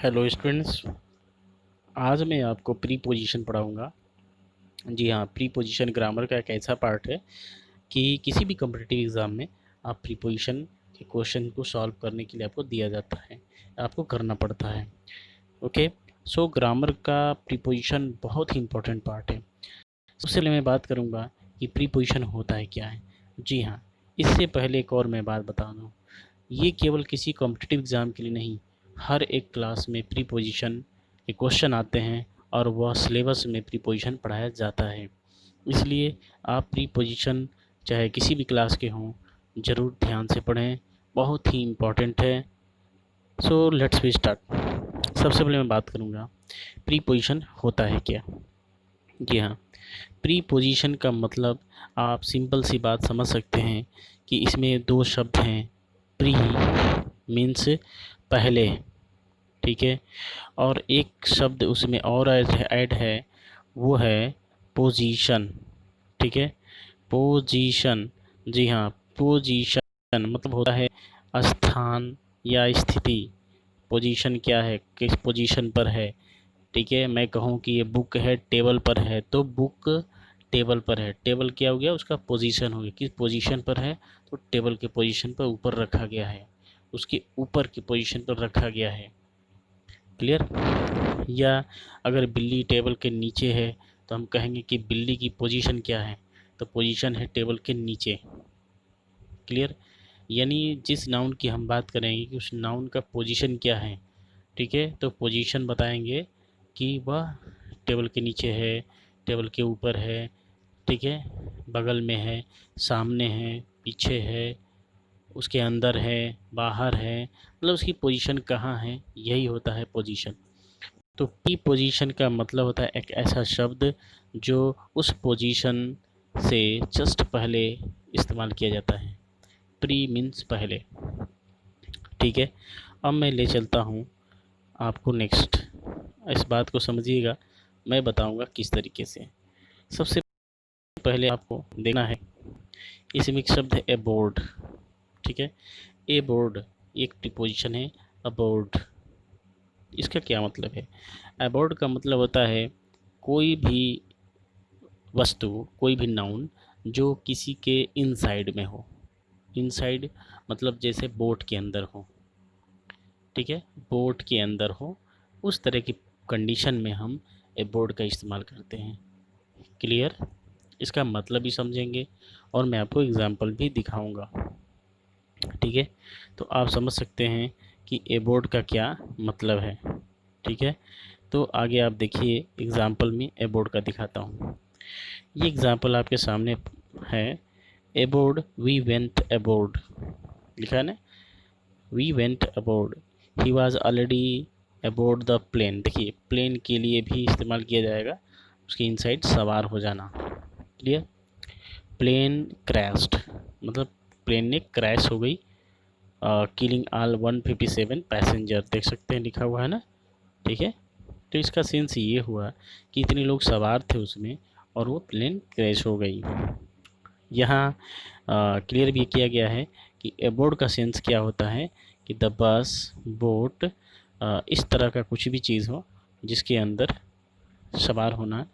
Hello students, आज मैं आपको प्री पोजीशन पढ़ाऊँगा। जी हाँ, प्री पोजीशन ग्रामर का एक ऐसा पार्ट है कि किसी भी कॉम्पिटिटिव एग्ज़ाम में आप प्री पोजीशन के क्वेश्चन को सॉल्व करने के लिए आपको दिया जाता है, आपको करना पड़ता है। ओके, सो ग्रामर का प्री पोजीशन बहुत ही इम्पोर्टेंट पार्ट है। सबसे पहले मैं बात करूँगा कि प्री पोजीशन होता है क्या है। जी हाँ, इससे पहले एक और मैं बात बता दूँ, ये केवल किसी कॉम्पिटिटिव एग्ज़ाम के लिए नहीं, हर एक क्लास में प्री पोजीशन के क्वेश्चन आते हैं और वह सिलेबस में प्री पोजीशन पढ़ाया जाता है। इसलिए आप प्री पोजीशन चाहे किसी भी क्लास के हों, ज़रूर ध्यान से पढ़ें, बहुत ही इम्पोर्टेंट है। So let's we start. सबसे पहले मैं बात करूँगा प्री पोजीशन होता है क्या। जी हाँ, प्री पोजीशन का मतलब आप सिंपल सी बात समझ सकते हैं कि इसमें दो शब्द हैं। प्री मीन्स पहले, ठीक है, और एक शब्द उसमें और ऐड है, वो है पोजीशन। ठीक है, पोजीशन। जी हाँ, पोजीशन मतलब होता है स्थान या स्थिति। पोजीशन क्या है, किस पोजीशन पर है। ठीक है, मैं कहूँ कि ये बुक है टेबल पर है, तो बुक टेबल पर है। टेबल क्या हो गया, उसका पोजीशन हो गया, किस पोजीशन पर है, तो टेबल के पोजीशन पर ऊपर रखा गया है, उसके ऊपर की पोजीशन पर रखा गया है। क्लियर। या अगर बिल्ली टेबल के नीचे है तो हम कहेंगे कि बिल्ली की पोजीशन क्या है, तो पोजीशन है टेबल के नीचे। क्लियर। यानी जिस नाउन की हम बात करेंगे कि उस नाउन का पोजीशन क्या है, ठीक है, तो पोजीशन बताएंगे कि वह टेबल के नीचे है, टेबल के ऊपर है, ठीक है, बगल में है, सामने है, पीछे है, उसके अंदर है, बाहर है, मतलब उसकी पोजीशन कहाँ है, यही होता है पोजीशन। तो प्री पोजीशन का मतलब होता है एक ऐसा शब्द जो उस पोजीशन से जस्ट पहले इस्तेमाल किया जाता है। प्री मीन्स पहले। ठीक है, अब मैं ले चलता हूँ आपको नेक्स्ट। इस बात को समझिएगा, मैं बताऊँगा किस तरीके से। सबसे पहले आपको देखना है, इसमें एक शब्द है अबोर्ड। ठीक है, ए बोर्ड एक प्रीपोजिशन है। अबोर्ड, इसका क्या मतलब है। अबोर्ड का मतलब होता है कोई भी वस्तु, कोई भी नाउन जो किसी के इनसाइड में हो। इनसाइड मतलब जैसे बोट के अंदर हो, ठीक है, बोट के अंदर हो, उस तरह की कंडीशन में हम अबोर्ड का इस्तेमाल करते हैं। क्लियर। इसका मतलब भी समझेंगे और मैं आपको एग्जांपल भी दिखाऊंगा। ठीक है, तो आप समझ सकते हैं कि अबोर्ड का क्या मतलब है। ठीक है, तो आगे आप देखिए, एग्जाम्पल में अबोर्ड का दिखाता हूँ। ये एग्जाम्पल आपके सामने है। अबोर्ड, वी वेंट अबोर्ड, लिखा है ना, we went aboard, he was already aboard the plane. देखिए, प्लेन के लिए भी इस्तेमाल किया जाएगा, उसके इनसाइड सवार हो जाना। क्लियर। प्लेन क्रैश्ड मतलब प्लेन ने क्रैश हो गई, किलिंग ऑल 157 पैसेंजर, देख सकते हैं लिखा हुआ है ना। ठीक है, तो इसका सेंस ये हुआ कि इतने लोग सवार थे उसमें और वो प्लेन क्रैश हो गई। यहाँ क्लियर भी किया गया है कि अबोर्ड का सेंस क्या होता है कि द बस, बोट, इस तरह का कुछ भी चीज़ हो जिसके अंदर सवार होना,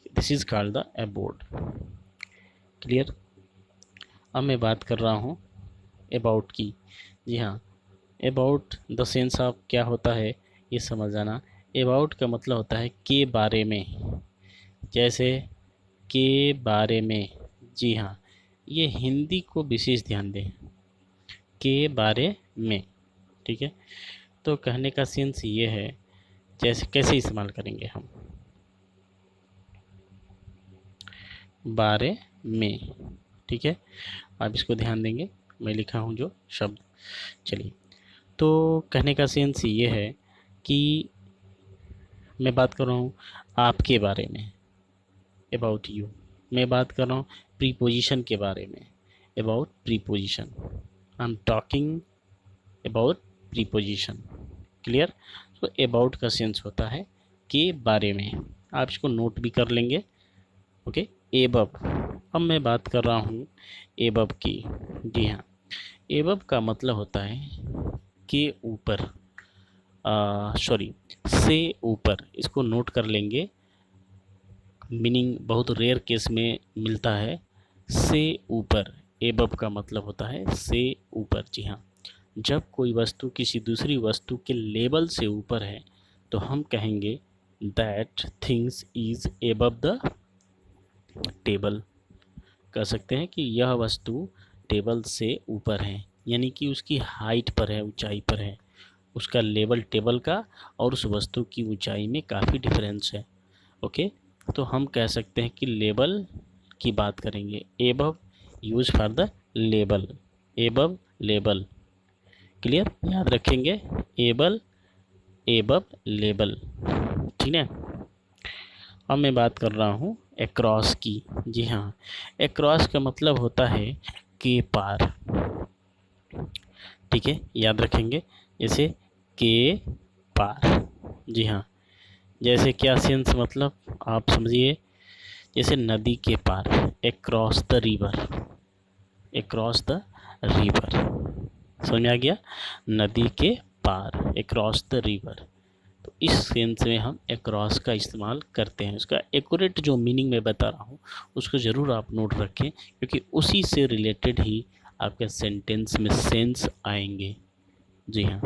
this is called the aboard. Clear. अब मैं बात कर रहा हूँ अबाउट की। जी हाँ, अबाउट द सेंस ऑफ क्या होता है ये समझ जाना। अबाउट का मतलब होता है के बारे में, जैसे के बारे में। जी हाँ, ये हिंदी को विशेष ध्यान दें, के बारे में। ठीक है, तो कहने का सेंस ये है, जैसे कैसे इस्तेमाल करेंगे हम, बारे में। ठीक है, आप इसको ध्यान देंगे, मैं लिखा हूँ जो शब्द। चलिए, तो कहने का सेंस ये है कि मैं बात कर रहा हूँ आपके बारे में, अबाउट यू। मैं बात कर रहा हूँ प्रीपोजिशन के बारे में, about preposition. I am talking about preposition. Clear. तो अबाउट का सेंस होता है के बारे में, आप इसको नोट भी कर लेंगे। Okay, above. अब मैं बात कर रहा हूँ एबव की। जी हाँ, एबव का मतलब होता है के ऊपर, सॉरी, से ऊपर, इसको नोट कर लेंगे। मीनिंग बहुत रेयर केस में मिलता है। से ऊपर, एबव का मतलब होता है से ऊपर। जी हाँ, जब कोई वस्तु किसी दूसरी वस्तु के लेवल से ऊपर है तो हम कहेंगे that things is above the table. कह सकते हैं कि यह वस्तु टेबल से ऊपर है, यानी कि उसकी हाइट पर है, ऊंचाई पर है। उसका लेवल टेबल का और उस वस्तु की ऊंचाई में काफ़ी डिफरेंस है। ओके, तो हम कह सकते हैं कि लेवल की बात करेंगे। Above use for the label, above label. Clear, याद रखेंगे, एबल एबव लेबल। ठीक है। अब मैं बात कर रहा हूँ एक्रॉस की। जी हाँ, एक्रॉस का मतलब होता है के पार। ठीक है, याद रखेंगे, जैसे के पार। जी हाँ, जैसे क्या सेंस, मतलब आप समझिए, जैसे नदी के पार, across the river, across the river. समझ में आ गया, नदी के पार, एक्रॉस द रिवर। तो इस सेंस में हम एक्रॉस का इस्तेमाल करते हैं। उसका एक्यूरेट जो मीनिंग मैं बता रहा हूँ उसको ज़रूर आप नोट रखें, क्योंकि उसी से रिलेटेड ही आपके सेंटेंस में सेंस आएंगे। जी हाँ,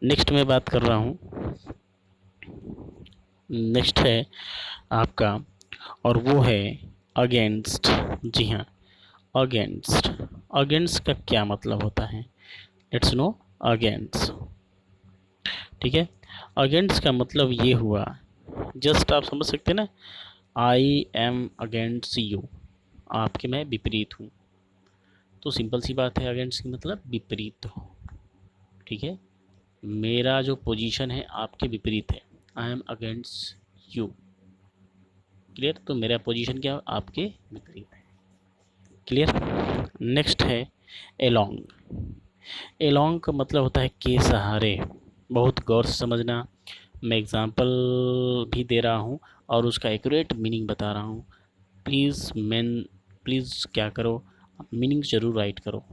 नेक्स्ट मैं बात कर रहा हूँ, नेक्स्ट है आपका, और वो है अगेंस्ट। जी हाँ, अगेंस्ट, अगेंस्ट का क्या मतलब होता है, लेट्स नो अगेंस्ट। ठीक है, अगेंस्ट का मतलब ये हुआ, जस्ट आप समझ सकते हैं ना, आई एम अगेंस्ट यू, आपके मैं विपरीत हूँ। तो सिंपल सी बात है, अगेंस्ट की मतलब विपरीत हो। ठीक है, मेरा जो पोजीशन है आपके विपरीत है, I am against you. Clear, तो मेरा पोजीशन क्या है, आपके विपरीत है। क्लियर। नेक्स्ट है एलोंग। एलोंग का मतलब होता है के सहारे। बहुत गौर से समझना, मैं एग्जांपल भी दे रहा हूँ और उसका एक्यूरेट मीनिंग बता रहा हूँ। प्लीज़ क्या करो, मीनिंग ज़रूर राइट करो।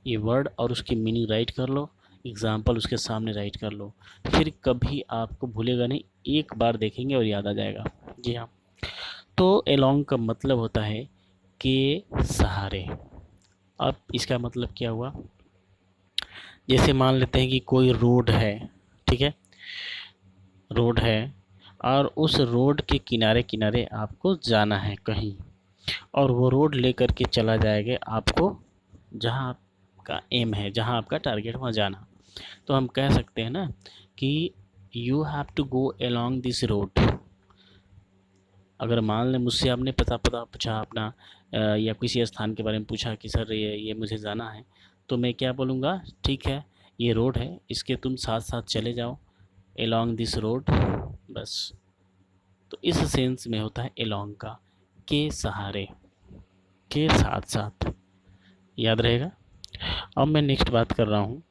ये वर्ड और उसकी मीनिंग राइट कर लो, एग्जाम्पल उसके सामने राइट कर लो, फिर कभी आपको भूलेगा नहीं, एक बार देखेंगे और याद आ जाएगा। जी हाँ, तो एलोंग का मतलब होता है के सहारे। अब इसका मतलब क्या हुआ, जैसे मान लेते हैं कि कोई रोड है, ठीक है, रोड है और उस रोड के किनारे किनारे आपको जाना है कहीं, और वो रोड लेकर के चला जाएगा आपको जहाँ आपका एम है, जहाँ आपका टारगेट, वहाँ जाना। तो हम कह सकते हैं ना कि you have to go along this road. अगर मान लें मुझसे आपने पता पता पूछा अपना, या किसी स्थान के बारे में पूछा कि सर ये मुझे जाना है, तो मैं क्या बोलूँगा, ठीक है ये रोड है, इसके तुम साथ साथ चले जाओ, अलोंग दिस रोड, बस। तो इस सेंस में होता है अलोंग का, के सहारे, के साथ साथ, याद रहेगा। अब मैं नेक्स्ट बात कर रहा हूँ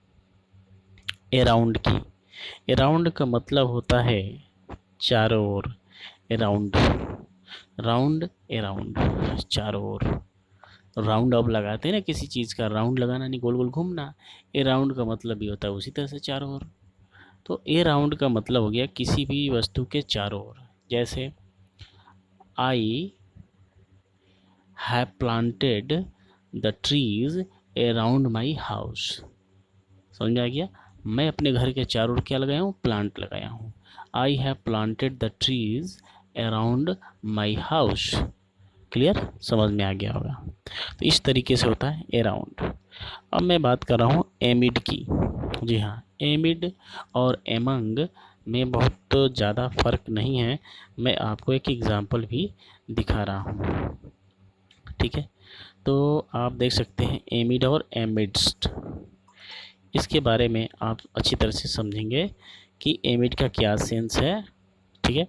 अराउंड की। अराउंड का मतलब होता है चारों ओर, अराउंड, राउंड अराउंड, चारों ओर। राउंड अब लगाते हैं ना किसी चीज़ का, राउंड लगाना नहीं, गोल गोल घूमना। ए राउंड का मतलब भी होता है उसी तरह से चारों ओर। तो ए राउंड का मतलब हो गया किसी भी वस्तु के चारों ओर। जैसे I have planted the trees around my house. समझ में आ गया, मैं अपने घर के चारों ओर क्या लगाया हूँ, प्लांट लगाया हूँ। I have planted the trees around my house. Clear, समझ में आ गया होगा। तो इस तरीके से होता है अराउंड। अब मैं बात कर रहा हूँ एमिड की। जी हाँ, एमिड और एमंग में बहुत ज़्यादा फ़र्क नहीं है, मैं आपको एक एग्ज़ाम्पल भी दिखा रहा हूँ। ठीक है, तो आप देख सकते हैं एमिड और एमिडस्ट, इसके बारे में आप अच्छी तरह से समझेंगे कि एमिड का क्या सेंस है। ठीक है,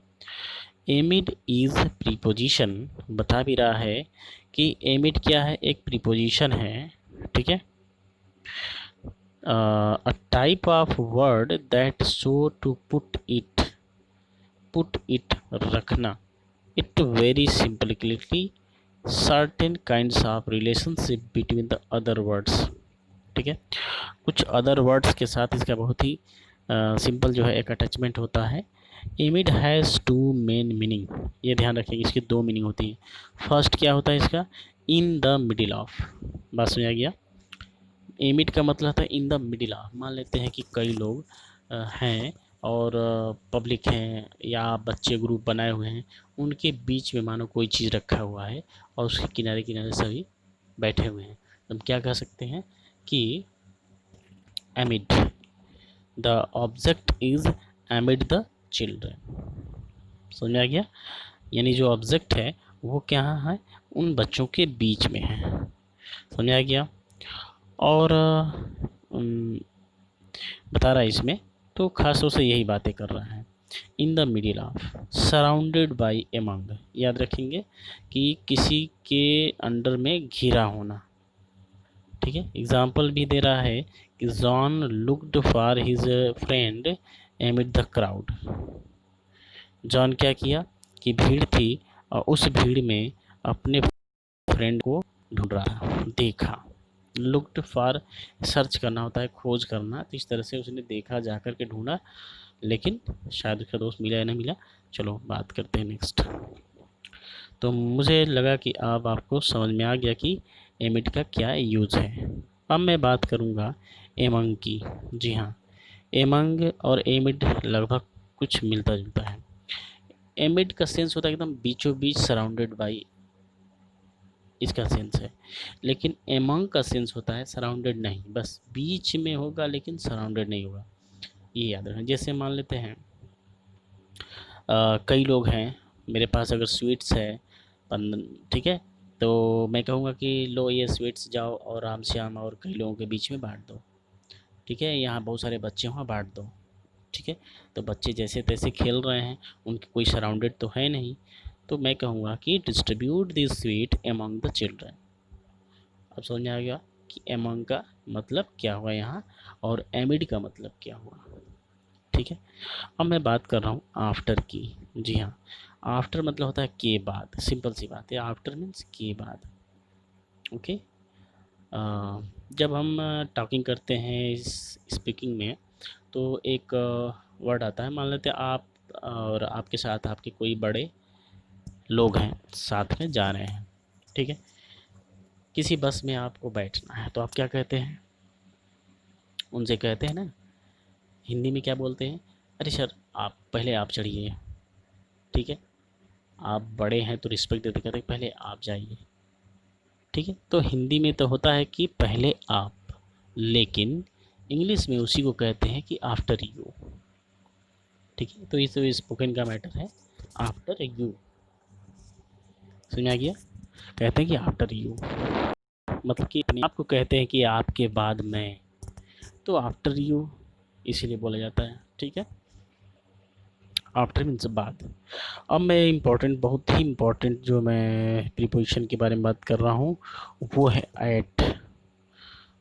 एमिड इज़ प्रीपोजिशन, बता भी रहा है कि एमिड क्या है, एक प्रीपोजिशन है। ठीक है, a type of word that show to put it रखना, it very simplically certain kinds of relationship between the other words. ठीक है, कुछ अदर वर्ड्स के साथ इसका बहुत ही सिंपल जो है एक अटैचमेंट होता है। Amid has two main meaning, ये ध्यान रखेंगे, इसकी दो मीनिंग होती है। फर्स्ट क्या होता है इसका, इन द मिडिल ऑफ, बात समझ आ गया। एमिड का मतलब होता है इन द मिडिल ऑफ। मान लेते हैं कि कई लोग हैं और पब्लिक हैं या बच्चे ग्रुप बनाए हुए हैं, उनके बीच में मानो कोई चीज़ रखा हुआ है और उसके किनारे किनारे सभी बैठे हुए हैं, तो हम क्या कह सकते हैं कि एमिड the object is एमिड the children. समझ में आ गया, यानी जो ऑब्जेक्ट है वो क्या है, उन बच्चों के बीच में है। समझ में आ गया। और बता रहा है इसमें, तो खास तौर से यही बातें कर रहा है। In the middle of, surrounded by among, याद रखेंगे कि किसी के अंडर में घिरा होना। ठीक है, एग्जाम्पल भी दे रहा है कि John looked for his friend एमिड the crowd. John क्या किया कि भीड़ थी और उस भीड़ में अपने फ्रेंड को ढूंढ रहा, देखा। लुक्ड फॉर सर्च करना होता है, खोज करना, तो इस तरह से उसने देखा, जाकर के ढूंढा, लेकिन शायद उसका दोस्त मिला या नहीं मिला। चलो बात करते हैं नेक्स्ट। तो मुझे लगा कि अब आपको समझ में आ गया कि एमिड का क्या यूज़ है। अब मैं बात करूँगा एमंग की। जी हाँ, एमंग और एमिड लगभग कुछ मिलता जुलता है। एमिड का सेंस होता है एकदम बीचों बीच, सराउंडेड बाई, इसका सेंस है। लेकिन एमंग का सेंस होता है सराउंडेड नहीं, बस बीच में होगा लेकिन सराउंडेड नहीं होगा, ये याद रखें। जैसे मान लेते हैं कई लोग हैं, मेरे पास अगर स्वीट्स है ठीक है, तो मैं कहूँगा कि लो ये स्वीट्स जाओ और राम श्याम और कई लोगों के बीच में बांट दो। ठीक है, यहाँ बहुत सारे बच्चे वहाँ बांट दो। ठीक है, तो बच्चे जैसे तैसे खेल रहे हैं, उनके कोई सराउंडेड तो है नहीं, तो मैं कहूँगा कि distribute this sweet among the children. अब समझ में आ गया कि एमंग का मतलब क्या हुआ यहाँ और एमिड का मतलब क्या हुआ। ठीक है, अब मैं बात कर रहा हूँ आफ्टर की। जी हाँ, आफ्टर मतलब होता है के बाद, सिंपल सी बात है, आफ्टर मीन्स के बाद। ओके, जब हम टॉकिंग करते हैं स्पीकिंग में, तो एक वर्ड आता है, मान लेते हैं आप और आपके साथ आपके कोई बड़े लोग हैं, साथ में जा रहे हैं। ठीक है, किसी बस में आपको बैठना है, तो आप क्या कहते हैं, उनसे कहते हैं ना, हिंदी में क्या बोलते हैं, अरे सर आप पहले आप चढ़िए। ठीक है, आप बड़े हैं तो रिस्पेक्ट देते, कहते हैं पहले आप जाइए। ठीक है, तो हिंदी में तो होता है कि पहले आप, लेकिन इंग्लिश में उसी को कहते हैं कि आफ्टर यू। ठीक है, तो इस स्पोकन का मैटर है आफ्टर यू। समझ में आ गया, कहते हैं कि आफ्टर यू मतलब कि अपने आप को कहते हैं कि आपके बाद मैं, तो आफ्टर यू इसीलिए बोला जाता है। ठीक है, आफ्टर मीन्स बाद। अब मैं इम्पोर्टेंट, बहुत ही इम्पोर्टेंट जो मैं प्रीपोजिशन के बारे में बात कर रहा हूँ वो है एट।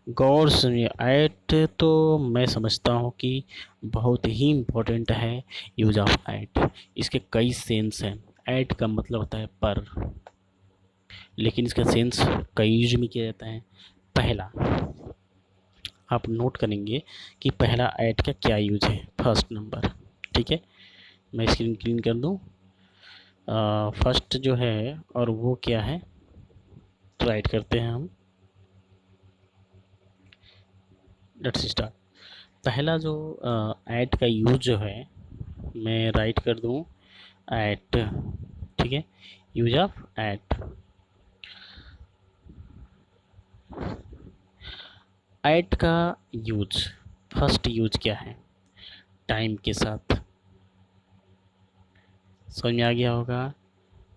गौर सुनिए, एट तो मैं समझता हूँ कि बहुत ही इम्पोर्टेंट है यूज ऑफ एट। इसके कई सेंस हैं। एट का मतलब होता है पर, लेकिन इसका सेंस कई यूज में किया जाता है। पहला, आप नोट करेंगे कि पहला एट का क्या यूज है, फर्स्ट नंबर। ठीक है, मैं स्क्रीन क्लीन कर दूँ। फर्स्ट जो है और वो क्या है, राइट करते हैं हम, लेट्स स्टार्ट। पहला जो ऐट का यूज जो है, मैं राइट कर दूं ऐट। ठीक है, यूज ऑफ ऐट। ऐट का यूज, फर्स्ट यूज क्या है, टाइम के साथ। समझ में आ गया होगा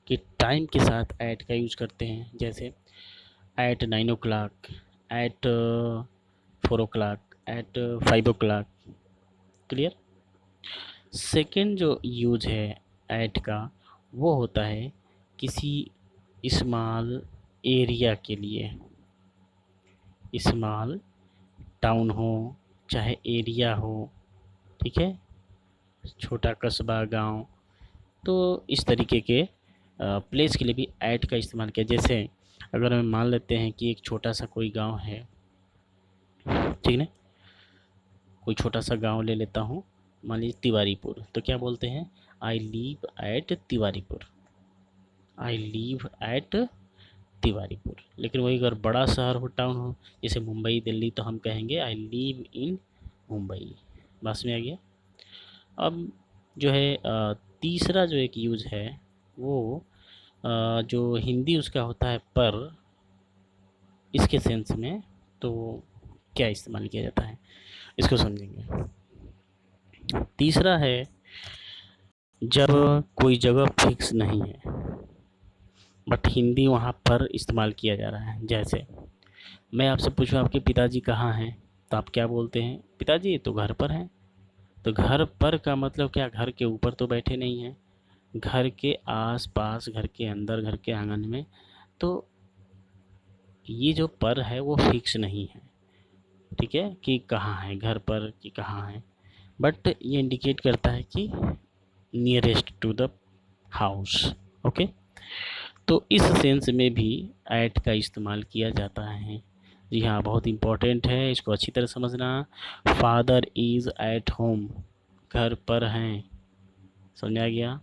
कि टाइम के साथ ऐट का यूज करते हैं, जैसे at 9 o'clock, at 4 o'clock, at 5 o'clock। Clear. Second जो यूज है ऐट का, वो होता है किसी स्मॉल एरिया के लिए, स्मॉल टाउन हो चाहे एरिया हो। ठीक है, छोटा कस्बा गांव, तो इस तरीके के प्लेस के लिए भी ऐट का इस्तेमाल किया। जैसे अगर हम मान लेते हैं कि एक छोटा सा कोई गांव है, ठीक है, कोई छोटा सा गांव ले लेता हूँ, मान लीजिए तिवारीपुर, तो क्या बोलते हैं, I leave at Tiwaripur, I leave at Tiwaripur. लेकिन वही अगर बड़ा शहर हो, टाउन हो, जैसे मुंबई दिल्ली, तो हम कहेंगे आई लीव इन मुंबई। बस में आ गया। अब जो है तीसरा जो एक यूज़ है वो जो हिंदी उसका होता है पर, इसके सेंस में तो क्या इस्तेमाल किया जाता है इसको समझेंगे। तीसरा है जब कोई जगह फिक्स नहीं है बट हिंदी वहाँ पर इस्तेमाल किया जा रहा है। जैसे मैं आपसे पूछूं आपके पिताजी कहाँ हैं, तो आप क्या बोलते हैं, पिताजी तो घर पर हैं। तो घर पर का मतलब क्या, घर के ऊपर तो बैठे नहीं हैं, घर के आस पास, घर के अंदर, घर के आंगन में। तो ये जो पर है वो फिक्स नहीं है, ठीक है, कि कहाँ है, घर पर कि कहाँ है, बट ये इंडिकेट करता है कि nearest to the house. Okay, तो इस सेंस में भी एट का इस्तेमाल किया जाता है। जी हाँ, बहुत इम्पोर्टेंट है, इसको अच्छी तरह समझना। फादर इज़ एट होम, घर पर हैं, समझ आ गया।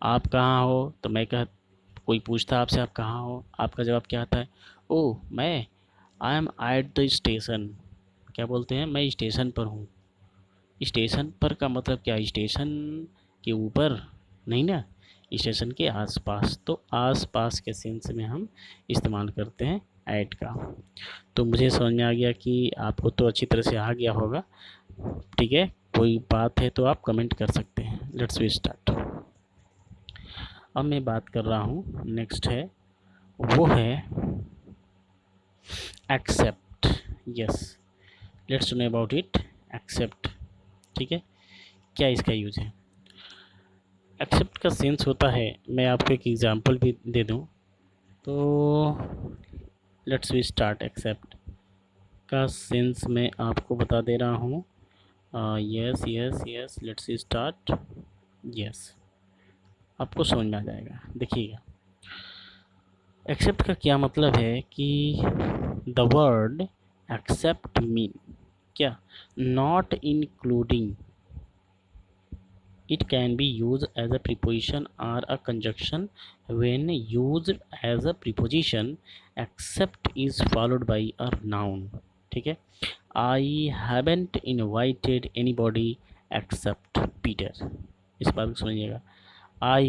आप कहाँ हो, तो मैं कह, कोई पूछता आपसे आप कहाँ हो, आपका जवाब क्या आता है, ओह मैं, I am at the station. क्या बोलते हैं, मैं स्टेशन पर हूँ। स्टेशन पर का मतलब क्या, स्टेशन के ऊपर नहीं ना, स्टेशन के आसपास। तो आसपास के सेंस में हम इस्तेमाल करते हैं ऐट का। तो मुझे समझ में आ गया कि आपको तो अच्छी तरह से आ गया होगा, ठीक है। कोई बात है तो आप कमेंट कर सकते हैं। Let's we start. अब मैं बात कर रहा हूँ, नेक्स्ट है वो है except. Yes, let's know about it. Except, ठीक है, क्या इसका यूज है। एक्सेप्ट का सेंस होता है, मैं आपको एक एग्जांपल भी दे दूं, तो लेट्स वी स्टार्ट। एक्सेप्ट का सेंस मैं आपको बता दे रहा हूँ। Yes yes yes, let's we start. Yes, आपको समझ में आ जाएगा, देखिएगा। एक्सेप्ट का क्या मतलब है कि द वर्ड एक्सेप्ट मीन क्या, not including. It can be used as a preposition or a conjunction. When used as a preposition, except is followed by a noun. ठीक है, I haven't invited anybody except Peter. इस बात को समझिएगा, I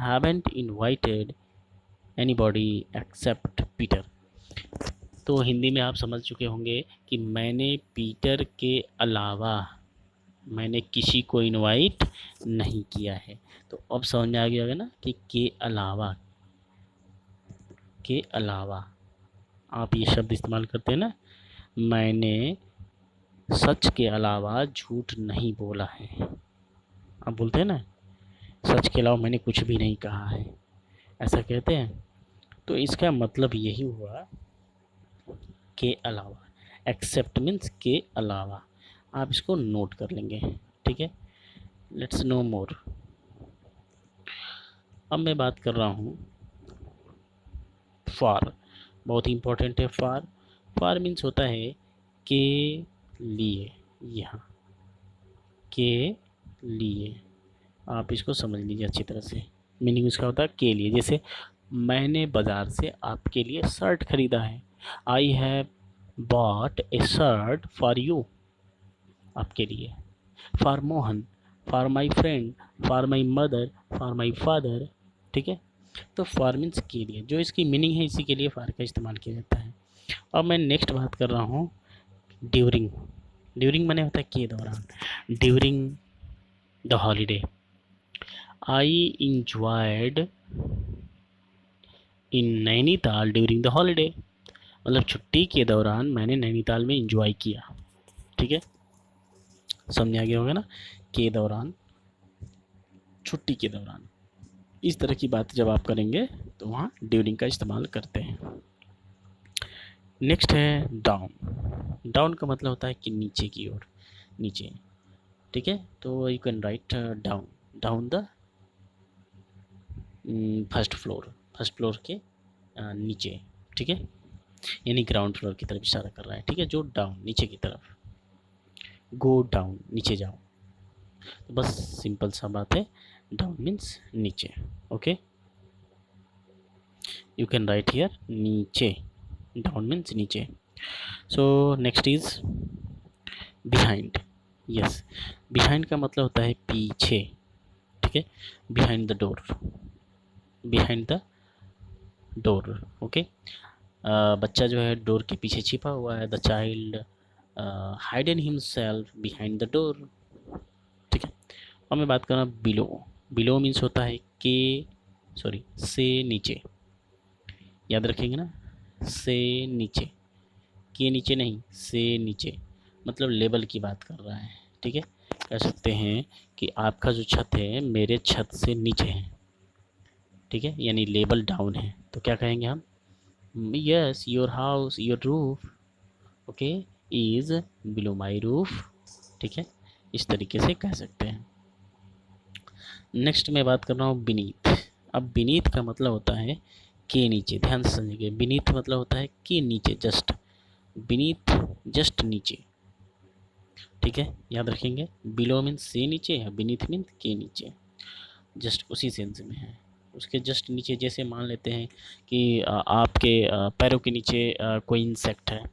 haven't invited anybody except Peter। तो हिंदी में आप समझ चुके होंगे कि मैंने पीटर के अलावा, मैंने किसी को इनवाइट नहीं किया है। तो अब समझ में आ गया होगा ना कि के अलावा, के अलावा आप ये शब्द इस्तेमाल करते हैं ना, मैंने सच के अलावा झूठ नहीं बोला है। आप बोलते हैं ना, सच के अलावा मैंने कुछ भी नहीं कहा है, ऐसा कहते हैं। तो इसका मतलब यही हुआ, के अलावा। एक्सेप्ट मीन्स के अलावा। आप इसको नोट कर लेंगे, ठीक है। लेट्स नो मोर। अब मैं बात कर रहा हूँ फॉर, बहुत ही इंपॉर्टेंट है फॉर। फॉर मीन्स होता है के लिए, यहाँ के लिए। आप इसको समझ लीजिए अच्छी तरह से, मीनिंग इसका होता है के लिए। जैसे मैंने बाज़ार से आपके लिए शर्ट खरीदा है, I have bought A shirt for you, आपके लिए। For Mohan, for my friend, for my mother, for my father, ठीक है। तो फॉर मीन्स के लिए, जो इसकी मीनिंग है इसी के लिए फॉर का इस्तेमाल किया जाता है। अब मैं नेक्स्ट बात कर रहा हूँ ड्यूरिंग। ड्यूरिंग माने होता है के दौरान। During the holiday, I enjoyed in Nainital during the holiday. मतलब छुट्टी के दौरान मैंने नैनीताल में इंजॉय किया, ठीक है। समझ आ गया होगा ना, के दौरान, छुट्टी के दौरान। इस तरह की बात जब आप करेंगे तो वहाँ ड्यूरिंग का इस्तेमाल करते हैं। नेक्स्ट है डाउन। डाउन का मतलब होता है कि नीचे की ओर, नीचे, ठीक है। तो you can write down, down the first floor, first floor के नीचे, ठीक है, यानी ग्राउंड फ्लोर की तरफ इशारा कर रहा है, ठीक है, जो डाउन नीचे की तरफ। गो डाउन, नीचे जाओ। तो बस सिंपल सा बात है, डाउन मीन्स नीचे। Okay, you can right here नीचे, डाउन मीन्स नीचे। So next is behind. Yes, behind का मतलब होता है पीछे, ठीक है, behind the door, behind the door. Okay, बच्चा जो है डोर के पीछे छिपा हुआ है, the child hidden himself behind the door, ठीक है। अब मैं बात कर रहा हूँ बिलो। बिलो मीन्स होता है के, सॉरी, से नीचे, याद रखेंगे ना, से नीचे, के नीचे नहीं, से नीचे, मतलब लेवल की बात कर रहा है, ठीक है। कह सकते हैं कि आपका जो छत है मेरे छत से नीचे है, ठीक है, यानी लेवल डाउन है, तो क्या कहेंगे हम, yes your house, your roof, okay, is below my roof, ठीक है, इस तरीके से कह सकते हैं। नेक्स्ट मैं बात कर रहा हूँ बीनीथ। अब बीनीथ का मतलब होता है के नीचे, ध्यान से समझिए, बीनीथ मतलब होता है के नीचे, जस्ट, बीनीथ जस्ट नीचे, ठीक है, याद रखेंगे। बिलो मीन्स से नीचे है, बीनीथ मीन्स के नीचे, जस्ट उसी सेंस में है, उसके जस्ट नीचे। जैसे मान लेते हैं कि आपके पैरों के नीचे कोई इंसेक्ट है,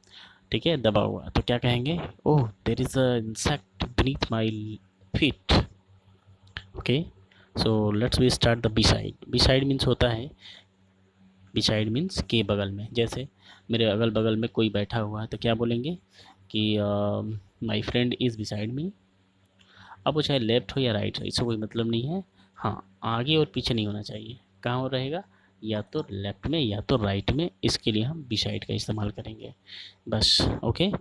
ठीक है, दबा हुआ, तो क्या कहेंगे, oh there is a insect beneath my feet. Okay, so let's we start the beside. Beside means होता है, बिसाइड मीन्स के बगल में, जैसे मेरे अगल बगल में कोई बैठा हुआ है तो क्या बोलेंगे कि my friend is beside me. अब वो चाहे लेफ्ट हो या राइट हो, इससे कोई मतलब नहीं है, हाँ, आगे और पीछे नहीं होना चाहिए, कहाँ हो रहेगा, या तो लेफ्ट में या तो राइट में, इसके लिए हम बिसाइड का इस्तेमाल करेंगे बस। Okay,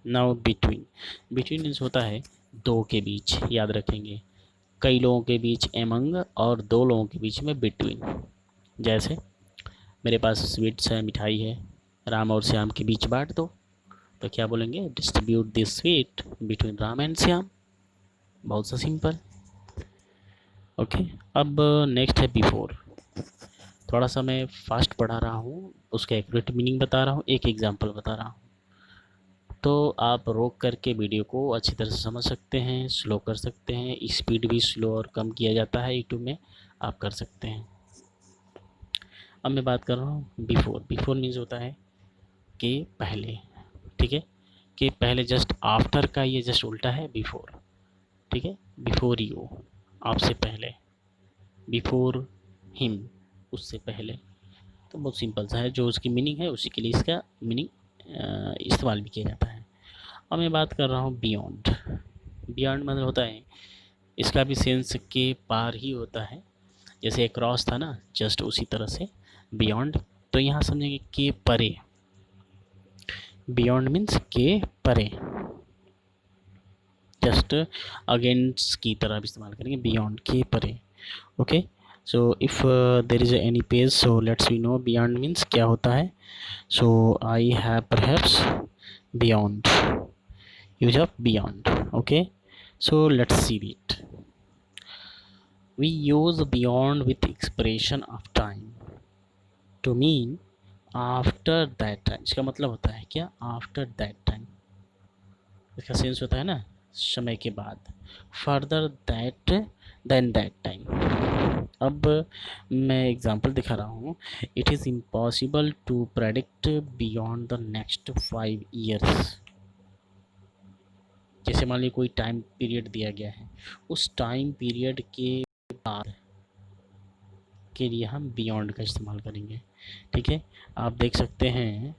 now between. Between means होता है दो के बीच, याद रखेंगे, कई लोगों के बीच एमंग, और दो लोगों के बीच में बिटवीन। जैसे मेरे पास स्वीट्स है, मिठाई है, राम और श्याम के बीच बांट दो, तो क्या बोलेंगे, distribute this sweet between Ram and Shyam, बहुत सा सिंपल। ओके, अब नेक्स्ट है बिफोर। थोड़ा सा मैं फास्ट पढ़ा रहा हूँ, उसका एक्यूरेट मीनिंग बता रहा हूँ, एक एग्जांपल बता रहा हूँ, तो आप रोक करके वीडियो को अच्छी तरह से समझ सकते हैं, स्लो कर सकते हैं, स्पीड भी स्लो और कम किया जाता है यूट्यूब में, आप कर सकते हैं। अब मैं बात कर रहा हूँ बिफोर। बिफोर मीन्स होता है कि पहले, ठीक है, कि पहले, जस्ट आफ्टर का ये जस्ट उल्टा है बिफोर, ठीक है, बिफोर यू, आपसे पहले, बिफोर हिम, उससे पहले, तो बहुत सिंपल सा है, जो उसकी मीनिंग है उसी के लिए इसका मीनिंग इस्तेमाल भी किया जाता है। अब मैं बात कर रहा हूँ बियॉन्ड। बियॉन्ड मतलब होता है, इसका भी सेंस के पार ही होता है, जैसे एक क्रॉस था ना, जस्ट उसी तरह से बियॉन्ड, तो यहाँ समझेंगे के परे, बियॉन्ड मीन्स के परे, जस्ट अगेंस्ट की तरह भी इस्तेमाल करेंगे, बियॉन्ड के परे। Okay, so if there is any page, so let's we know beyond means क्या होता है। So I have perhaps beyond, use of beyond. Okay, so let's see it. We use beyond with expression of time to mean after that time। इसका मतलब होता है क्या, after that time, इसका sense होता है ना, समय के बाद, further that then that time. अब मैं एग्जांपल दिखा रहा हूँ, it is impossible to predict beyond the next 5 years। जैसे मान लीजिए कोई टाइम पीरियड दिया गया है, उस टाइम पीरियड के बाद के लिए हम बियॉन्ड का इस्तेमाल करेंगे, ठीक है। आप देख सकते हैं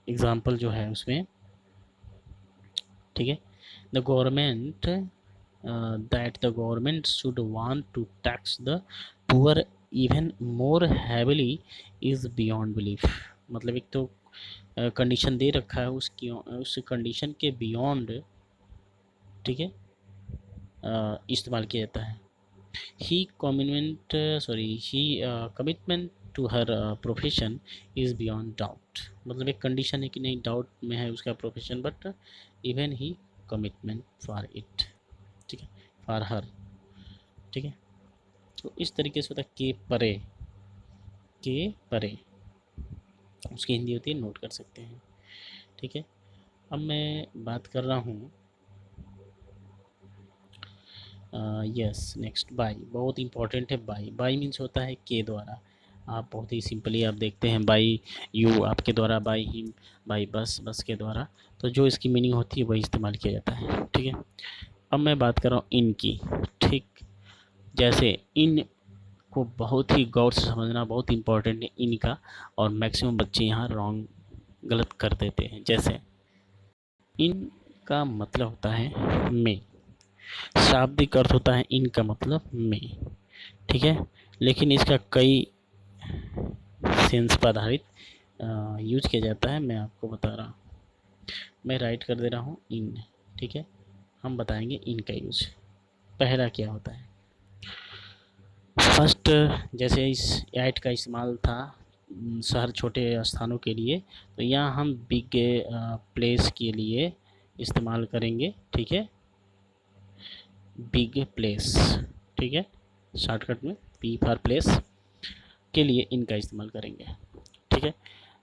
एग्ज़ाम्पल जो है उसमें, ठीक है, the government, that the government should want to tax the poor even more heavily is beyond belief. मतलब एक तो कंडीशन दे रखा है, उसकी उस कंडीशन के बियॉन्ड, ठीक है, इस्तेमाल किया जाता है। His commitment, sorry, his commitment to her profession is beyond doubt. मतलब एक कंडीशन है कि नहीं, डाउट में है उसका profession, but even he commitment for it, ठीक है, फॉर हर, ठीक है। तो इस तरीके से होता है के परे, के परे, उसकी हिंदी होती है, नोट कर सकते हैं, ठीक है। अब मैं बात कर रहा हूँ यस, नेक्स्ट बाई, बहुत इंपॉर्टेंट है। बाई, बाई मीन्स होता है के द्वारा। आप बहुत ही सिंपली आप देखते हैं बाई यू आपके द्वारा, बाई हिम, बाई बस, बस के द्वारा। तो जो इसकी मीनिंग होती है वही इस्तेमाल किया जाता है, ठीक है। अब मैं बात कर रहा हूँ इन की, ठीक। जैसे इन को बहुत ही गौर से समझना बहुत इंपॉर्टेंट है इन का, और मैक्सिमम बच्चे यहाँ रॉन्ग, गलत कर देते हैं। जैसे इन का मतलब होता है में, शाब्दिक अर्थ होता है इन का मतलब में, ठीक है। लेकिन इसका कई सेंस पर आधारित यूज किया जाता है, मैं आपको बता रहा हूँ। मैं राइट कर दे रहा हूँ इन, ठीक है। हम बताएंगे इन का यूज पहला क्या होता है। फर्स्ट, जैसे इस ऐट का इस्तेमाल था शहर छोटे स्थानों के लिए, तो यहाँ हम बिग प्लेस के लिए इस्तेमाल करेंगे, ठीक है। बिग प्लेस, ठीक है, शॉर्टकट में पी फॉर प्लेस के लिए इनका इस्तेमाल करेंगे, ठीक है।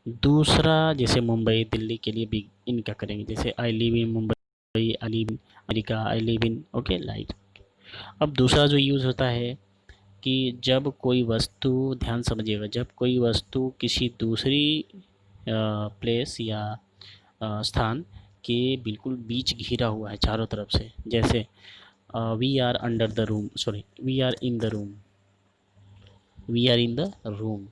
दूसरा, जैसे मुंबई दिल्ली के लिए बिग इनका करेंगे, जैसे I live in Mumbai, I live in America, I live in, okay, light. अब दूसरा जो यूज़ होता है कि जब कोई वस्तु, ध्यान समझिएगा, जब कोई वस्तु किसी दूसरी प्लेस या स्थान के बिल्कुल बीच घिरा हुआ है चारों तरफ से, जैसे we are under the room, sorry, we are in the room, we are in the room,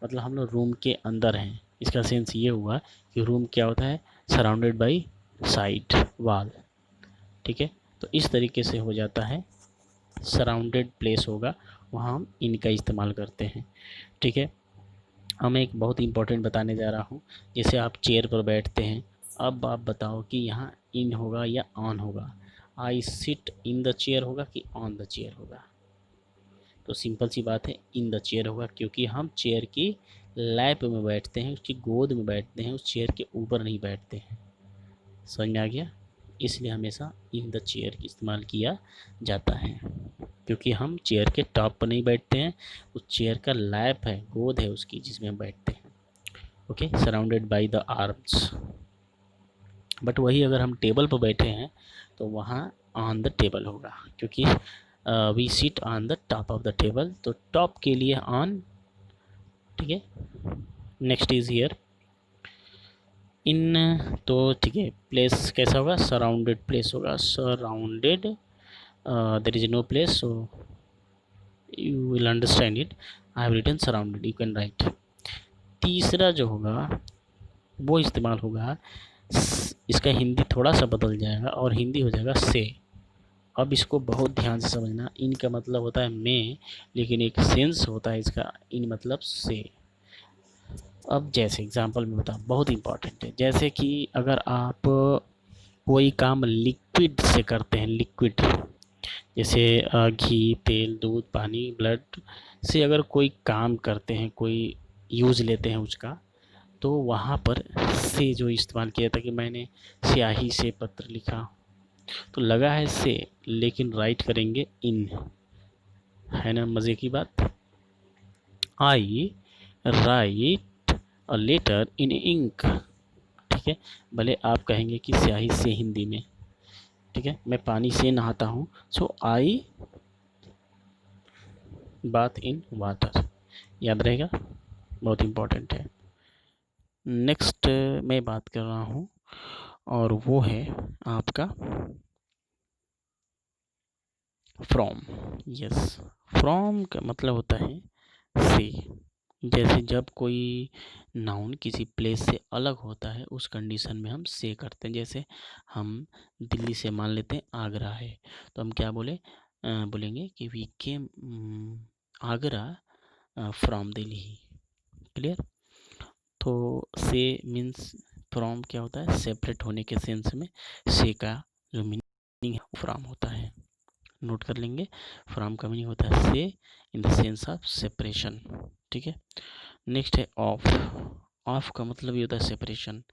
मतलब हम लोग रूम के अंदर हैं। इसका सेंस ये हुआ कि रूम क्या होता है, सराउंडेड बाई साइड वाल, ठीक है। तो इस तरीके से हो जाता है, सराउंडेड प्लेस होगा वहाँ हम इनका इस्तेमाल करते हैं, ठीक है। अब मैं एक बहुत इंपॉर्टेंट बताने जा रहा हूँ। जैसे आप चेयर पर बैठते हैं, अब आप बताओ कि यहाँ इन होगा या ऑन होगा। I sit in the chair होगा कि ऑन द चेयर होगा। तो सिंपल सी बात है, इन द चेयर होगा, क्योंकि हम चेयर की लैप में बैठते हैं, उसकी गोद में बैठते हैं, उस चेयर के ऊपर नहीं बैठते हैं। समझ में आ गया? इसलिए हमेशा इन द चेयर की इस्तेमाल किया जाता है, क्योंकि हम चेयर के टॉप पर नहीं बैठते हैं, उस चेयर का लैप है, गोद है उसकी, जिसमें हम बैठते हैं, okay, surrounded by the arms. But वही अगर हम टेबल पर बैठे हैं तो वहाँ ऑन द टेबल होगा, क्योंकि we sit on the top of the table, तो टॉप के लिए ऑन, ठीक है। नेक्स्ट इज हियर इन, तो ठीक है, प्लेस कैसा होगा, सराउंडेड प्लेस होगा, surrounded, there is no place, so you will understand it, I have written surrounded, you can write. तीसरा जो होगा वो इस्तेमाल होगा, इसका हिंदी थोड़ा सा बदल जाएगा और हिंदी हो जाएगा से। अब इसको बहुत ध्यान से समझना, इन का मतलब होता है मैं, लेकिन एक सेंस होता है इसका इन मतलब से। अब जैसे एग्जांपल में बताऊँ, बहुत इंपॉर्टेंट है, जैसे कि अगर आप कोई काम लिक्विड से करते हैं, लिक्विड, जैसे घी, तेल, दूध, पानी, ब्लड से अगर कोई काम करते हैं, कोई यूज़ लेते हैं उसका, तो वहाँ पर से जो इस्तेमाल किया था कि मैंने स्याही से पत्र लिखा, तो लगा है से, लेकिन राइट करेंगे इन, है ना मज़े की बात। I write a letter in ink, ठीक है। भले आप कहेंगे कि स्याही से हिंदी में, ठीक है, मैं पानी से नहाता हूँ, सो आई बाथ इन वाटर, याद रहेगा, बहुत इम्पोर्टेंट है। नेक्स्ट मैं बात कर रहा हूँ, और वो है आपका फ्रॉम। यस, फ्रॉम का मतलब होता है से। जैसे जब कोई नाउन किसी प्लेस से अलग होता है, उस कंडीशन में हम से करते हैं। जैसे हम दिल्ली से मान लेते हैं आगरा है, तो हम क्या बोलेंगे कि we came Agra from Delhi, clear. तो से मीन्स, फ्रॉम क्या होता है, सेपरेट होने के सेंस में से का जो मीनिंग है फ्रॉम होता है, नोट कर लेंगे। फ्रॉम का मीनिंग होता है से in the sense of separation, ठीक है। नेक्स्ट है ऑफ। ऑफ का मतलब ये होता है सेपरेशन,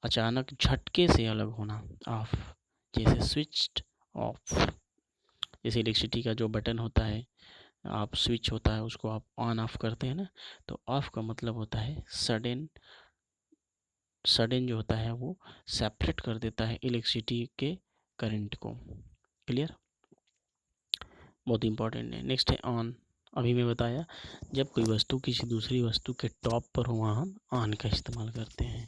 अचानक झटके से अलग होना, ऑफ। जैसे स्विच्ड ऑफ, जैसे इलेक्ट्रिसिटी का जो बटन होता है, आप स्विच होता है उसको आप ऑन ऑफ करते हैं ना, तो ऑफ का मतलब होता है सडन, सडन जो होता है वो सेपरेट कर देता है इलेक्ट्रिसिटी के करंट को, क्लियर। बहुत इंपॉर्टेंट है। नेक्स्ट है ऑन। अभी मैं बताया जब कोई वस्तु किसी दूसरी वस्तु के टॉप पर हो वहाँ हम ऑन का इस्तेमाल करते हैं।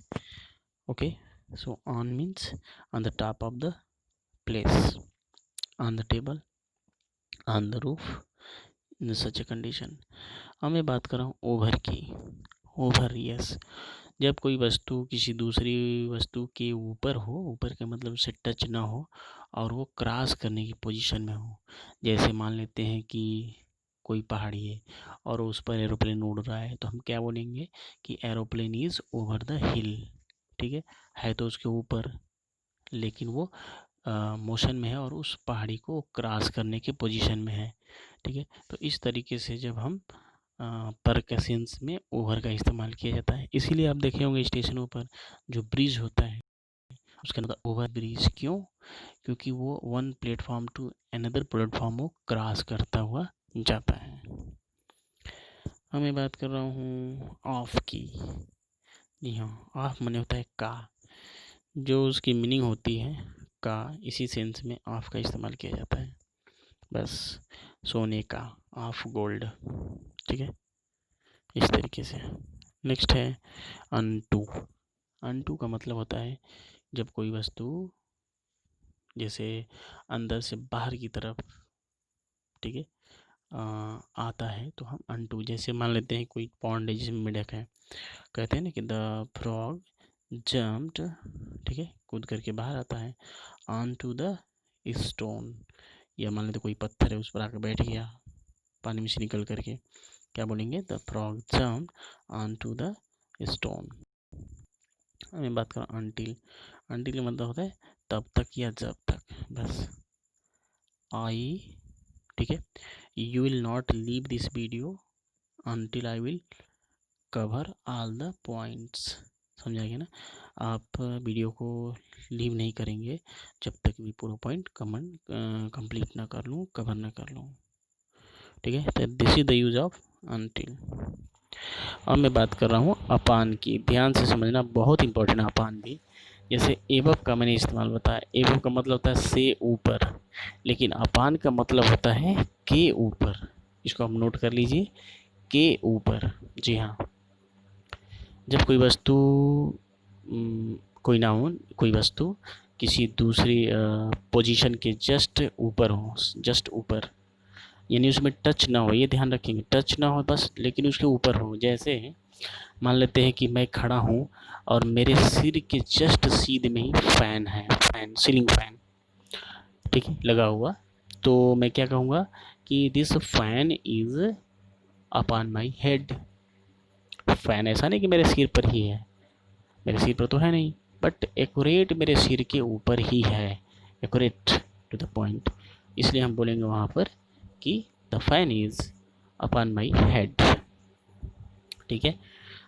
Okay, so on means on the top of the place, on the table, on the roof, in such a condition. अब मैं बात कर रहा हूँ ओवर की। ओवर, यस, जब कोई वस्तु किसी दूसरी वस्तु के ऊपर हो, ऊपर का मतलब उससे टच ना हो और वो क्रॉस करने की पोजीशन में हो। जैसे मान लेते हैं कि कोई पहाड़ी है और उस पर एरोप्लेन उड़ रहा है, तो हम क्या बोलेंगे कि एरोप्लेन इज़ ओवर द हिल। ठीक है तो उसके ऊपर, लेकिन वो मोशन में है और उस पहाड़ी को क्रॉस करने के पोजीशन में है। ठीक है, तो इस तरीके से जब हम पर के सेंस में ओवर का इस्तेमाल किया जाता है। इसीलिए आप देखे होंगे स्टेशनों पर जो ब्रिज होता है उसके अंदर ओवर ब्रिज, क्यों? क्योंकि वो one platform to another platform को क्रॉस करता हुआ जाता है। अब मैं बात कर रहा हूँ ऑफ की। जी हाँ, ऑफ माने होता है का, जो उसकी मीनिंग होती है का, इसी सेंस में ऑफ का इस्तेमाल किया जाता है। बस, सोने का, ऑफ गोल्ड। ठीक है, इस तरीके से। नेक्स्ट है अनटू। अनटू का मतलब होता है जब कोई वस्तु जैसे अंदर से बाहर की तरफ, ठीक है, आता है तो हम अनटू, जैसे मान लेते हैं कोई पॉन्ड है जिसमें मेढक है, कहते हैं ना कि द फ्रॉग जम्प्ड, ठीक है, कूद करके बाहर आता है, ऑन टू द स्टोन। या मान लेते कोई पत्थर है उस पर आकर बैठ गया पानी में से निकल करके, क्या बोलेंगे? The frog jumped on to the stone. मैं बात करूँ अनटिल। अनटिल का मतलब होता है तब तक या जब तक, बस। आई, ठीक है, you will not leave this video until I will cover all the points. समझा गया ना? आप वीडियो को लीव नहीं करेंगे जब तक भी पूरा पॉइंट कंप्लीट ना कर लूँ, कवर ना कर लूँ। ठीक है, तो this is the use of until. अब मैं बात कर रहा हूँ अपान की। ध्यान से समझना, बहुत इंपॉर्टेंट है अपान भी। जैसे एबव का मैंने इस्तेमाल बताया, एबव का मतलब होता है से ऊपर, लेकिन अपान का मतलब होता है के ऊपर। इसको आप नोट कर लीजिए, के ऊपर। जी हाँ, जब कोई वस्तु, कोई नाउन, कोई वस्तु किसी दूसरी पोजीशन के जस्ट ऊपर हो, जस्ट ऊपर, यानी उसमें टच ना हो, ये ध्यान रखेंगे, टच ना हो बस, लेकिन उसके ऊपर हो। जैसे मान लेते हैं कि मैं खड़ा हूँ और मेरे सिर के जस्ट सीधे में ही फैन है, फैन, सीलिंग फैन, ठीक है, लगा हुआ, तो मैं क्या कहूँगा कि this fan is upon my head. Fan ऐसा नहीं कि मेरे सिर पर ही है, मेरे सिर पर तो है नहीं, बट एक्यूरेट मेरे सिर के ऊपर ही है, एक्यूरेट टू द पॉइंट। इसलिए हम बोलेंगे वहाँ पर कि the fan is upon my head. ठीक है,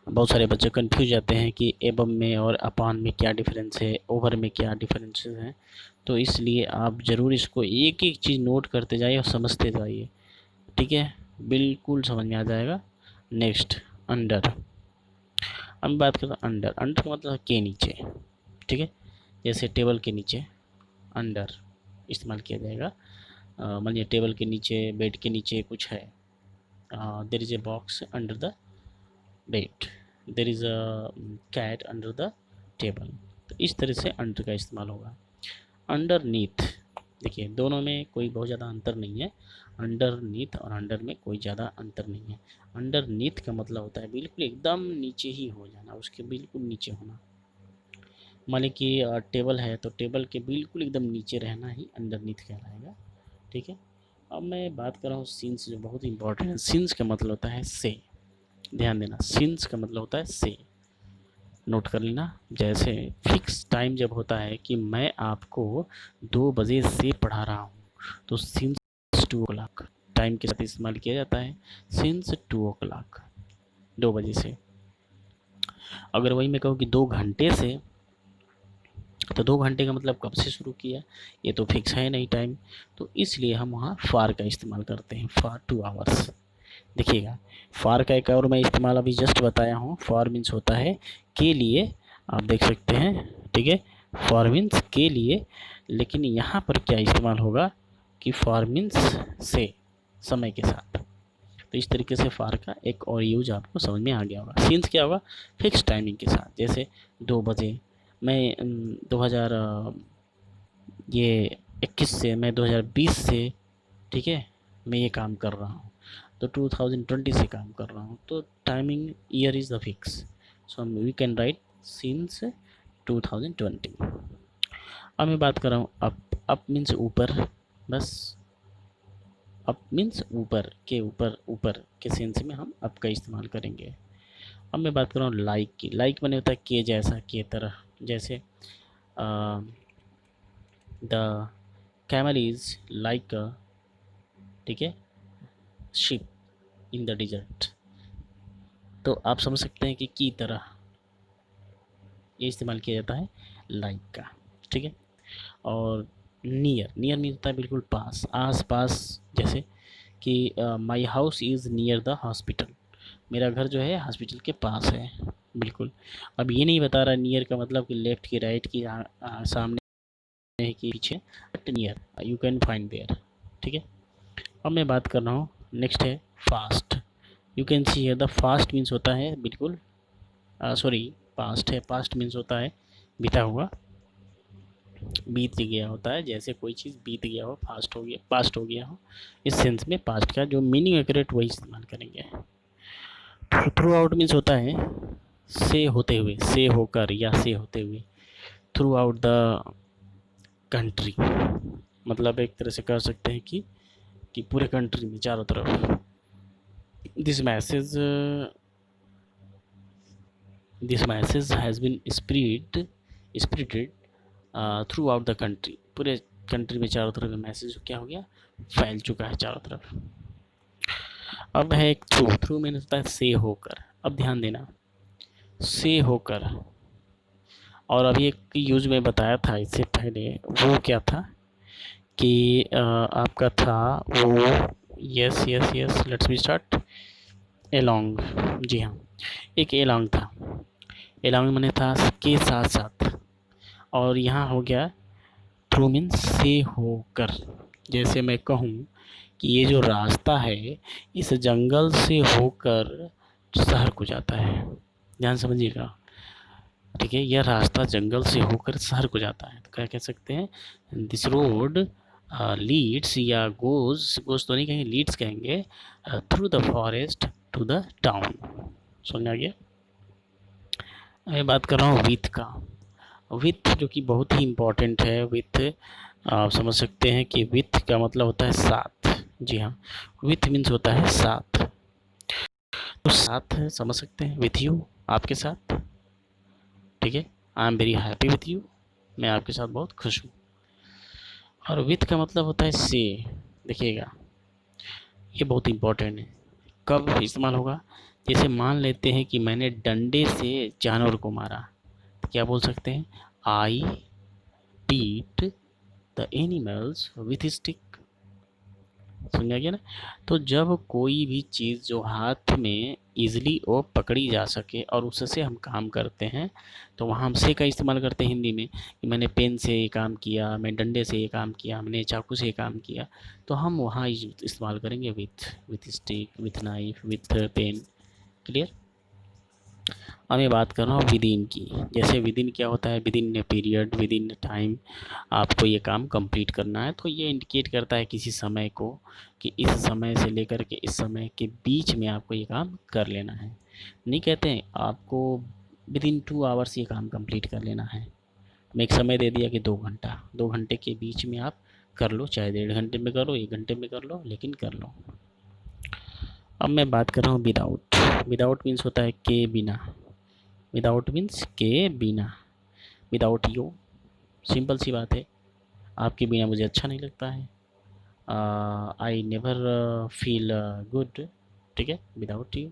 बहुत सारे बच्चे कंफ्यूज जाते हैं कि एबम में और अपॉन में क्या डिफरेंस है, ओवर में क्या डिफरेंसेस हैं, तो इसलिए आप ज़रूर इसको एक एक चीज़ नोट करते जाइए और समझते जाइए। ठीक है, बिल्कुल समझ में आ जाएगा। Next under. हम बात करते हैं अंडर। अंडर का मतलब के नीचे, ठीक है, जैसे टेबल के नीचे अंडर इस्तेमाल किया जाएगा। मानिए टेबल के नीचे, बेड के नीचे कुछ है, there is a box under the bed, there is a cat under the table. तो इस तरह से अंडर का इस्तेमाल होगा। अंडर नीथ, देखिए दोनों में कोई बहुत ज़्यादा अंतर नहीं है, अंडर नीथ और अंडर में कोई ज़्यादा अंतर नहीं है। अंडर नीथ का मतलब होता है बिल्कुल एकदम नीचे ही हो जाना, उसके बिल्कुल नीचे होना। मान ली कि टेबल है तो टेबल के बिल्कुल एकदम नीचे रहना ही अंडर नीथ कहलाएगा। ठीक है, अब मैं बात कर रहा हूँ सिंस, जो बहुत इंपॉर्टेंट है। सिंस का मतलब होता है से, ध्यान देना, सिंस का मतलब होता है से, नोट कर लेना। जैसे फिक्स टाइम जब होता है कि मैं आपको 2 बजे से पढ़ा रहा हूँ, तो सिंस 2 o'clock टाइम के साथ इस्तेमाल किया जाता है, सिंस 2 o'clock, 2 बजे से। अगर वही मैं कहूँ कि 2 घंटे से, तो 2 घंटे का मतलब कब से शुरू किया, ये तो फिक्स है नहीं टाइम, तो इसलिए हम वहाँ फार का इस्तेमाल करते हैं, फार 2 hours। देखिएगा, फार का एक और मैं इस्तेमाल अभी जस्ट बताया हूँ। फार मीन्स होता है के लिए, आप देख सकते हैं, ठीक है, फार मीन्स के लिए, लेकिन यहाँ पर क्या इस्तेमाल होगा, कि फॉर मीन्स से, समय के साथ। तो इस तरीके से फार का एक और यूज आपको समझ में आ गया होगा। सिंस क्या होगा, फिक्स टाइमिंग के साथ। जैसे 2 बजे मैं 2000 ये 21 से, मैं 2020 से, ठीक है, मैं ये काम कर रहा हूँ, तो 2020 से काम कर रहा हूँ, तो timing year is the fix, so we can write since 2020। अब मैं बात कर रहा हूँ अप मीन्स ऊपर, बस अप मीन्स ऊपर के, ऊपर ऊपर के सेंस में हम अप का इस्तेमाल करेंगे। अब मैं बात कर रहा हूँ लाइक की। लाइक बने होता है के जैसा, के तरह। जैसे द कैमल इज लाइक अ, ठीक है, शिप इन द डिजर्ट। तो आप समझ सकते हैं कि की तरह ये इस्तेमाल किया जाता है लाइक का, ठीक है। और नियर, नियर मीन होता है बिल्कुल पास, आस पास। जैसे कि my house is near the hospital, मेरा घर जो है हॉस्पिटल के पास है, बिल्कुल। अब ये नहीं बता रहा नियर का मतलब कि लेफ्ट की, राइट की, सामने की, पीछे, but near you can find there, ठीक है। अब मैं बात कर रहा हूँ, नेक्स्ट है fast. You can see here the fast means होता है बिल्कुल, सॉरी पास्ट है, पास्ट मीन्स होता है बीता हुआ, बीत गया होता है। जैसे कोई चीज़ बीत गया हो, फास्ट हो गया, पास्ट हो गया हो, इस सेंस में पास्ट का जो मीनिंग एक्यूरेट वही इस्तेमाल करेंगे। थ्रू आउट मीन्स होता है से होते हुए, से होकर या से होते हुए। थ्रू आउट द कंट्री, मतलब एक तरह से कह सकते हैं कि पूरे कंट्री में, चारों तरफ। This message this message has been spreaded throughout the country. पूरे कंट्री में चारों तरफ मैसेज क्या हो गया, फैल चुका है चारों तरफ। अब है एक थ्रू। थ्रू मीन होता है से होकर। अब ध्यान देना, से होकर। और अभी एक यूज में बताया था इससे पहले, वो क्या था कि आपका था वो, yes yes yes, let's be start, along. जी हाँ, एक एलोंग था। एलोंग मैंने था के साथ साथ, और यहाँ हो गया थ्रू मीन्स से होकर। जैसे मैं कहूँ कि ये जो रास्ता है इस जंगल से होकर शहर को जाता है, ध्यान समझिएगा, ठीक है। यह रास्ता जंगल से होकर शहर को जाता है, तो क्या कह सकते हैं, दिस रोड लीड्स, या गोज तो नहीं कहेंगे, लीड्स कहेंगे, through the forest to the town. समझ आ गया। मैं बात कर रहा हूँ विथ का। विथ जो कि बहुत ही इम्पोर्टेंट है। विथ आप समझ सकते हैं कि विथ का मतलब होता है साथ। जी हाँ, विथ मीन्स होता है साथ। तो साथ है, समझ सकते हैं, विथ यू, आपके साथ, ठीक है। I am very happy with you, मैं आपके साथ बहुत खुश हूँ। और विथ का मतलब होता है से। देखिएगा, ये बहुत इम्पोर्टेंट है। कब इस्तेमाल होगा, जैसे मान लेते हैं कि मैंने डंडे से जानवर को मारा, तो क्या बोल सकते हैं, I beat the animals with stick. समझ आ गया ना। तो जब कोई भी चीज़ जो हाथ में इजीली वो पकड़ी जा सके और उससे हम काम करते हैं, तो वहाँ हम से का इस्तेमाल करते हैं हिंदी में, कि मैंने पेन से ये काम किया, मैं डंडे से ये काम किया, मैंने चाकू से ये काम किया, तो हम वहाँ इस्तेमाल करेंगे with stick, with knife, with pen. Clear. अब मैं बात कर रहा हूँ विद इन की। जैसे विद इन क्या होता है, with in a period, with in time, आपको ये काम कंप्लीट करना है, तो ये इंडिकेट करता है किसी समय को, कि इस समय से लेकर के इस समय के बीच में आपको ये काम कर लेना है। नहीं कहते हैं आपको विद इन 2 आवर्स ये काम कंप्लीट कर लेना है। मैं एक समय दे दिया कि 2 घंटा, 2 घंटे के बीच में आप कर लो, चाहे 1.5 घंटे में करो, 1 घंटे में कर लो, लेकिन कर लो। अब मैं बात कर रहा हूँ विदाउट। विदाउट मीन्स होता है के बिना। विदाउट मीन्स के बिना। विदाउट यू, सिंपल सी बात है, आपके बिना मुझे अच्छा नहीं लगता है। आई नेवर फील गुड, ठीक है, विदाउट यू,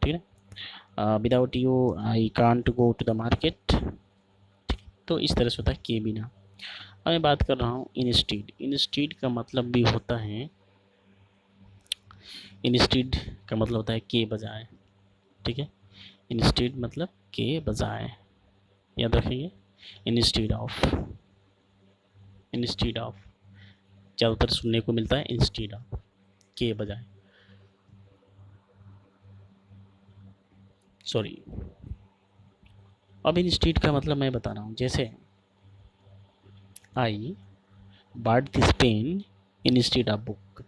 ठीक है। Without you I can't go to the market. तो इस तरह से होता है के बिना। अब मैं बात कर रहा हूँ इंस्टीड। इंस्टीड का मतलब भी होता है, इंस्टीड का मतलब होता है के बजाय, ठीक है। इंस्टीड मतलब के बजाय, याद रखेंगे, इंस्टीड ऑफ, इंस्टीड ऑफ। ज़्यादातर सुनने को मिलता है इंस्टीड ऑफ के बजाय, सॉरी। अब इंस्टीड का मतलब मैं बता रहा हूँ, जैसे I bought this pen instead of book.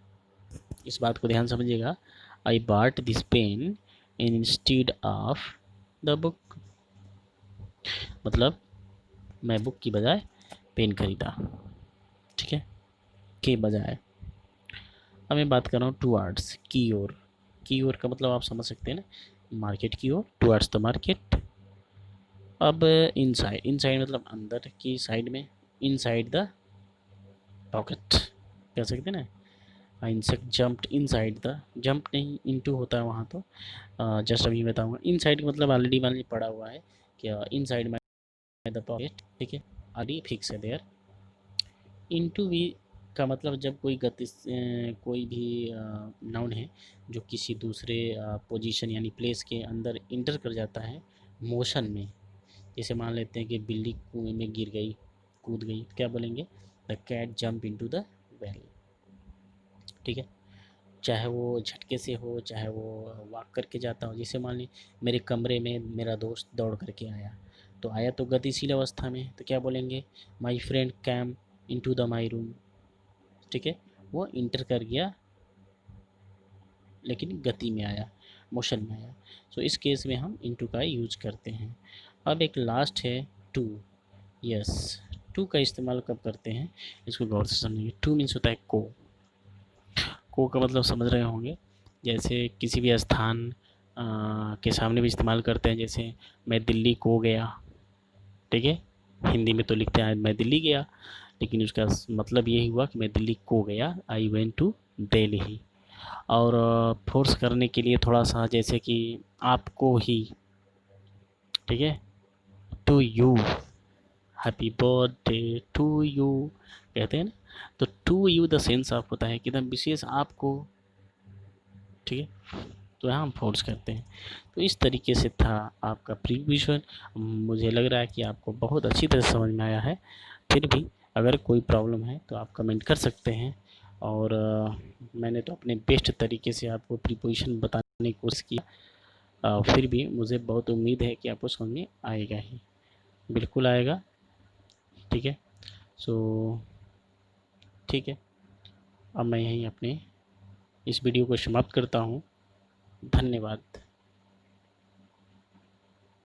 इस बात को ध्यान समझिएगा, I bought this pen instead of the book, मतलब मैं बुक की बजाय पेन खरीदा, ठीक है, के बजाय। अब मैं बात कर रहा हूँ टूवर्ड्स, की ओर। की ओर का मतलब आप समझ सकते हैं ना, मार्केट की ओर, टूवर्ड्स द मार्केट। अब इनसाइड, इनसाइड मतलब अंदर की साइड में, इनसाइड द पॉकेट कह सकते हैं ना। Insect jumped inside the, jump नहीं इनटू होता है वहाँ, तो जस्ट अभी बताऊँगा। इनसाइड का मतलब ऑलरेडी मान पड़ा हुआ है कि इनसाइड माई द पॉकेट, ठीक है, ऑलरेडी फिक्स है देयर। इनटू वी का मतलब जब कोई गति, कोई भी नाउन है जो किसी दूसरे पोजीशन यानी प्लेस के अंदर इंटर कर जाता है मोशन में। जैसे मान लेते हैं कि बिल्ली कुएं में गिर गई, कूद गई, तो क्या बोलेंगे, the cat jump into the well, ठीक है। चाहे वो झटके से हो, चाहे वो वॉक करके जाता हो। जैसे मान ली मेरे कमरे में मेरा दोस्त दौड़ करके आया, तो आया तो गतिशील अवस्था में, तो क्या बोलेंगे, my friend came into the my room, ठीक है, वो इंटर कर गया लेकिन गति में आया, मोशन में आया। सो इस केस में हम इनटू का यूज करते हैं। अब एक लास्ट है टू। यस, टू का इस्तेमाल कब करते हैं, इसको गौर से समझेंगे। टू मीन्स होता है को का मतलब समझ रहे होंगे, जैसे किसी भी स्थान के सामने भी इस्तेमाल करते हैं। जैसे मैं दिल्ली को गया, ठीक है, हिंदी में तो लिखते हैं मैं दिल्ली गया, लेकिन उसका मतलब यही हुआ कि मैं दिल्ली को गया, आई वेंट टू दिल्ली। और फोर्स करने के लिए थोड़ा सा, जैसे कि आपको ही, ठीक है, to you, happy birthday to you कहते हैं ना, तो to you the sense of होता है कि एकदम विशेष आपको, ठीक है, तो यहाँ हम फोर्स करते हैं। तो इस तरीके से था आपका प्रीपोजिशन। मुझे लग रहा है कि आपको बहुत अच्छी तरह समझ में आया है। फिर भी अगर कोई प्रॉब्लम है तो आप कमेंट कर सकते हैं। और मैंने तो अपने बेस्ट तरीके से आपको प्रीपोजिशन बताने की कोशिश की। फिर भी मुझे बहुत उम्मीद है कि आपको समझ में आएगा ही, बिल्कुल आएगा, ठीक है। सो ठीक है, अब मैं यहीं अपने इस वीडियो को समाप्त करता हूँ। धन्यवाद।